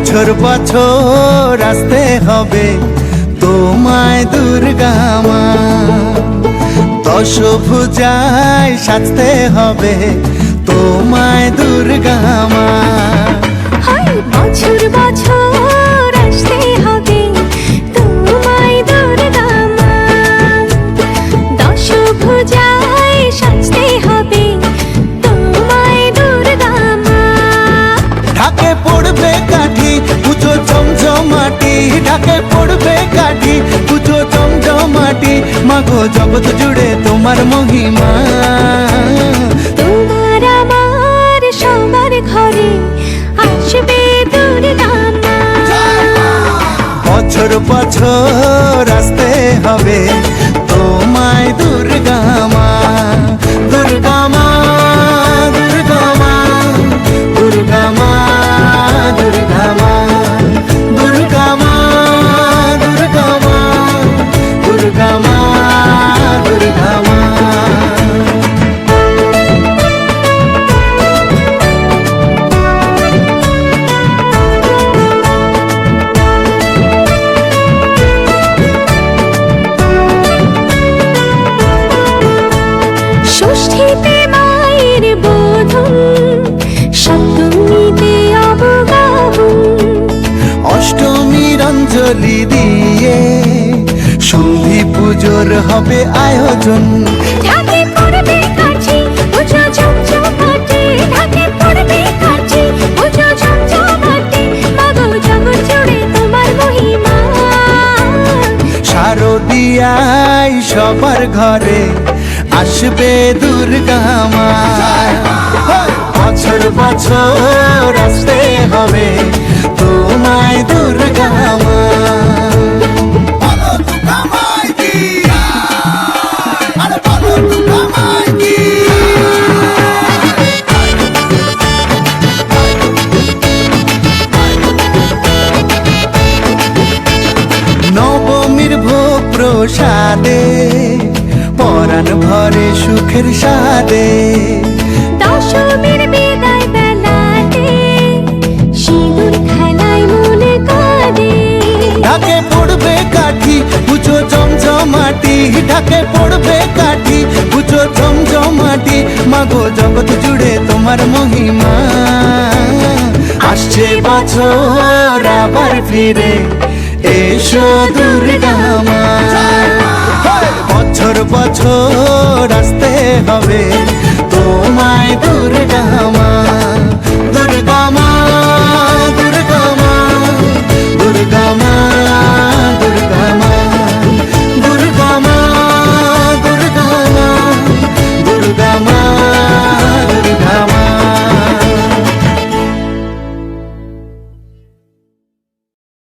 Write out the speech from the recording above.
বছর বছর আসতে হবে তোমায় দুর্গা মা, দশভুজায় সাজতে হবে তোমায় দুর্গা মা। বছর বছর আসতে হবে তোমায় দুর্গা মা, দশভুজায় সাজতে হবে তোমায় দুর্গা মা। ঢাকে পড়বে কাঠি পুজো জমজমাটি, ঢাকে পড়বে কাঠি পুজো জমজমাটি, মাগো জগৎ জুড়ে তোমার মহিমা। তোমার আমার সবার ঘরে আসবে দুর্গা মা, বছর বছর আসতে হবে তোমায় দুর্গা মা, দুর্গা মা, দুর্গা মা, দুর্গা মা, দুর্গা মা, দুর্গা মা, দুর্গা মা, দুর্গা মা, দুর্গা মা। ষষ্ঠীতে মায়ের বোধন, সপ্তমীতে অবগাহন, অষ্টমীর অঞ্জলি দিয়ে সন্ধি পুজোর হবে আয়োজন। ঢাকে পড়বে কাঠি পুজো জমজমাটি, ঢাকে পড়বে কাঠি পুজো জমজমাটি, মাগো জগৎ জুড়ে তোমার মহিমা। শারদিয়ায় সবার ঘরে আসবে দুর্গা মা, বছর বছর আসতে হবে তোমায় দুর্গা মা। নবমীর ভোগ প্রসাদে পরাণ ভরে সুখের সাদে, দশমীর বিদায় বেলাতে সিঁদুর খেলায় মনে কাঁদে। ঢাকে পড়বে কাঠি পুজো জমজমাটি, ঢাকে পড়বে কাঠি পুজো জমজমাটি, মাগো জগৎ জুড়ে তোমার মহিমা। আসছে বছর আবার ফিরে এসো দুর্গা মা, বছর বছর আসতে হবে তোমায়